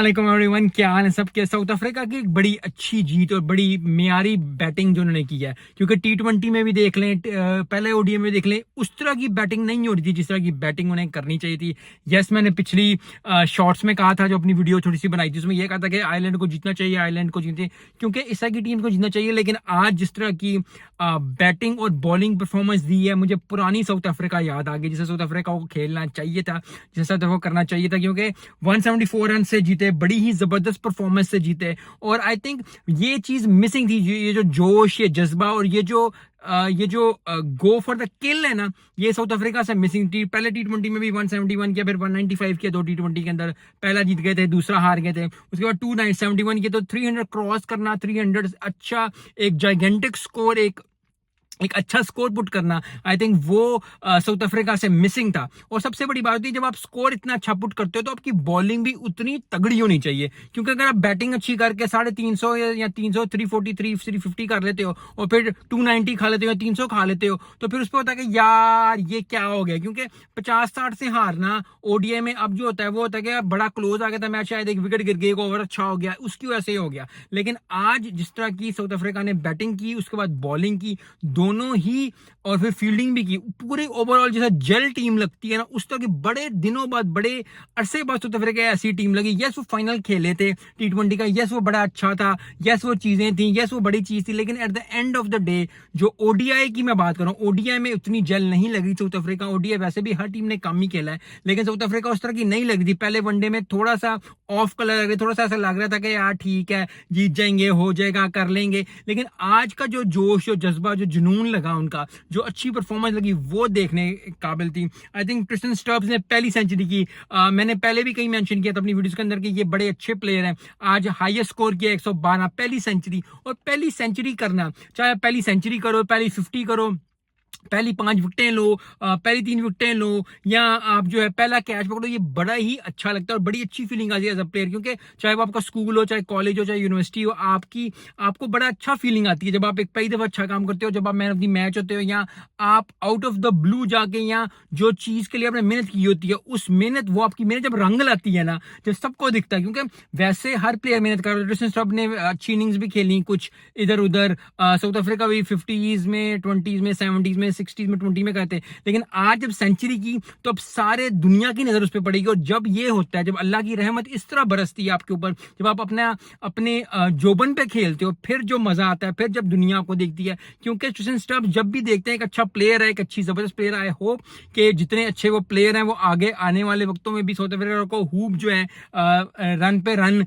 वालेकुम एवरीवन, क्या हाल है सबके। साउथ अफ्रीका की एक बड़ी अच्छी जीत और बड़ी मियारी बैटिंग जो उन्होंने की है, क्योंकि टी20 में भी देख लें, पहले ओडीआई में देख लें, उस तरह की बैटिंग नहीं हो रही थी जिस तरह की बैटिंग उन्हें करनी चाहिए थी। यस, मैंने पिछली शॉर्ट्स में कहा था, जो अपनी वीडियो थोड़ी सी बनाई थी, उसमें यह कहा था कि आयरलैंड को जीतना चाहिए, आयरलैंड को जीते, क्योंकि इस तरह की टीम को जीतना चाहिए। लेकिन आज जिस तरह की बैटिंग और बॉलिंग परफॉर्मेंस दी है, मुझे पुरानी साउथ अफ्रीका याद आ गई, जिसे साउथ अफ्रीका को खेलना चाहिए था, जिसे साउथ अफ्रीका को करना चाहिए था, क्योंकि 174 रन से जीते, बड़ी ही जबरदस्त परफॉर्मेंस से जीते। और आई थिंक ये चीज मिसिंग थी, ये जो जोश, ये जज्बा और ये जो गो फॉर द किल है ना, ये साउथ अफ्रीका से मिसिंग थी। पहले टी20 में भी 171 किया, फिर 195 किया, दो टी20 के अंदर। पहला जीत गए थे, दूसरा हार गए थे, उसके बाद 271 किया। तो 300 क्रॉस करना, 300 अच्छा एक जाइगेंटिक स्कोर, एक अच्छा स्कोर पुट करना, आई थिंक वो साउथ अफ्रीका से मिसिंग था। और सबसे बड़ी बात होती है, जब आप स्कोर इतना अच्छा पुट करते हो तो आपकी बॉलिंग भी उतनी तगड़ी होनी चाहिए, क्योंकि अगर आप बैटिंग अच्छी करके 350 या 300, 343, 350 कर लेते हो और फिर 290 खा लेते हो, 300 खा लेते हो, तो फिर उस पर होता है कि यार ये क्या हो गया। क्योंकि 50-60 से हारना ओडीआई में अब जो होता है वो होता है कि बड़ा क्लोज आ गया था मैच, शायद एक विकेट गिर गई, ओवर अच्छा हो गया, उसकी वजह से हो गया। लेकिन आज जिस तरह की साउथ अफ्रीका ने बैटिंग की, उसके बाद बॉलिंग की, दोनों ही, और फिर फील्डिंग भी की, पूरे ओवरऑल जैसा जेल टीम लगती है ना, उस तरह की बड़े दिनों बाद, बड़े अरसे बाद साउथ अफ्रीका ऐसी टीम लगी। यस, वो फाइनल खेले थे टी20 का, यस वो बड़ा अच्छा था, यस वो चीजें थी, यस वो बड़ी चीज थी, लेकिन at the end of the day जो ओडीआई की मैं बात कर रहा हूँ, ओडीआई में उतनी जेल नहीं लगी साउथ अफ्रीका। ओडीआई वैसे भी हर टीम ने कम ही खेला है, लेकिन साउथ अफ्रीका उस तरह की नहीं लगी थी। पहले वनडे में थोड़ा सा ऑफ कलर लग रहा, थोड़ा सा ऐसा लग रहा था कि यार ठीक है, जीत जाएंगे, हो जाएगा, कर लेंगे। लेकिन आज का जो जोश, जो जज्बा, जो जुनून लगा उनका, जो अच्छी परफॉर्मेंस लगी, वो देखने काबिल थी। आई थिंक ट्रिस्टन स्टब्स ने पहली सेंचुरी की। मैंने पहले भी कहीं मेंशन किया था अपनी वीडियोस के अंदर कि ये बड़े अच्छे प्लेयर हैं। आज हाईएस्ट स्कोर किया 112, पहली सेंचुरी। और पहली सेंचुरी करना, चाहे पहली सेंचुरी करो, पहली 50 करो, पहली 5 विकेटें लो, पहली 3 विकेटें लो, या आप जो है पहला कैच पकड़ो, ये बड़ा ही अच्छा लगता है और बड़ी अच्छी फीलिंग आती है एज अ प्लेयर। क्योंकि चाहे वो आपका स्कूल हो, चाहे कॉलेज हो, चाहे यूनिवर्सिटी हो, आपको बड़ा अच्छा फीलिंग आती है जब आप एक पहली दफा अच्छा काम करते हो, जब आप मैन ऑफ द मैच होते हो, या आप आउट ऑफ द ब्लू जाके, या जो चीज के लिए आपने मेहनत की होती है, उस मेहनत, वो आपकी मेहनत जब रंग लाती है ना, जब सबको दिखता है। क्योंकि वैसे हर प्लेयर मेहनत कर रहा है, सब ने अच्छी इनिंग्स भी खेली, कुछ इधर उधर, साउथ अफ्रीका भी 50s में, 20s में, 70s में, 60s में, 20 में करते। लेकिन आज जब सेंचुरी की, तो अब सारे दुनिया की नजर उस पर पड़ेगी। और जब ये होता है, जब अल्लाह की रहमत इस तरह बरसती है आपके ऊपर, जब आप अपने जोबन पे खेलते हो, फिर जो मजा आता है, फिर जब दुनिया आपको देखती है। क्योंकि ट्रिस्टन स्टब्स जब भी देखते हैं एक अच्छा प्लेयर है, एक अच्छी जबरदस्त प्लेयर, आई होप कि जितने अच्छे वो प्लेयर हैं, वो आगे आने वाले वक्तों में भी साउथ अफ्रीका को हुप जो है, रन पे रन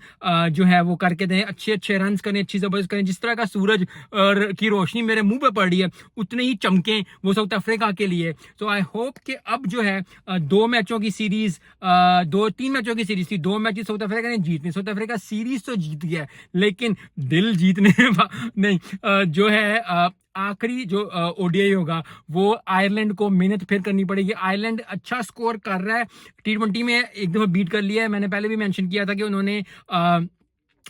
जो है वो करके दें, अच्छे अच्छे रन करें, अच्छी जबरदस्त करें। जिस तरह का सूरज की रोशनी मेरे मुंह पे पड़ रही है, उतने ही चमके वो साउथ अफ्रीका के लिए। तो आई होप कि अब जो है 2 मैचों की सीरीज, 3 मैचों की सीरीज थी, 2 मैच साउथ अफ्रीका ने जीतने। साउथ अफ्रीका सीरीज तो जीत गया, लेकिन दिल जीतने नहीं, जो है आखिरी जो ओडीआई होगा, वो आयरलैंड को मेहनत फिर करनी पड़ेगी। आयरलैंड अच्छा स्कोर कर रहा है, टी20 में एक दफा बीट कर लिया है। मैंने पहले भी मेंशन किया था कि उन्होंने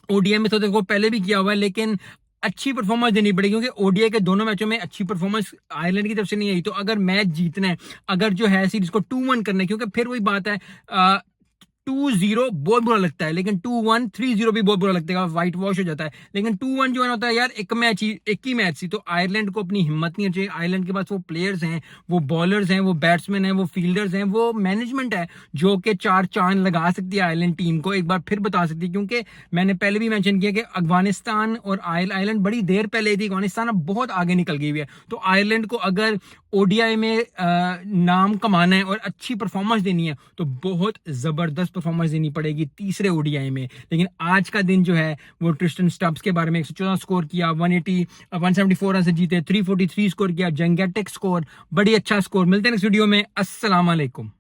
ओडीआई में तो देखो पहले भी किया हुआ है, लेकिन अच्छी परफॉर्मेंस देनी पड़ेगी, क्योंकि ओडीआई के दोनों मैचों में अच्छी परफॉर्मेंस आयरलैंड की तरफ से नहीं आई। तो अगर मैच जीतना है, अगर जो है सीरीज को 2-1 करना है, क्योंकि फिर वही बात है, 2-0 बहुत बुरा लगता है, लेकिन 2-1, 3-0 भी बहुत बुरा लगता है, व्हाइट वॉश हो जाता है। लेकिन 2-1 जो है होता है यार, एक ही मैच थी। तो आयरलैंड को अपनी हिम्मत नहीं चाहिए। आयरलैंड के पास वो प्लेयर्स हैं, वो बॉलर्स हैं, वो बैट्समैन हैं, वो फील्डर्स हैं, वो मैनेजमेंट है, जो कि 4 चांद लगा सकती है आयरलैंड टीम को, एक बार फिर बता सकती है। क्योंकि मैंने पहले भी मेंशन किया कि अफगानिस्तान और आयरलैंड बड़ी देर पहले थी, अफगानिस्तान अब बहुत आगे निकल गई हुई है। तो आयरलैंड को अगर ओडीआई में नाम कमाना है और अच्छी परफॉर्मेंस देनी है, तो बहुत जबरदस्त परफॉर्मेंस देनी पड़ेगी तीसरे ओडीआई में। लेकिन आज का दिन जो है, वो ट्रिस्टन स्टब्स के बारे में 114 स्कोर किया, 174 रन से जीते, 343 स्कोर किया, जंगेटिक स्कोर, बड़ी अच्छा स्कोर। मिलते हैं नेक्स्ट वीडियो में। अस्सलाम वालेकुम।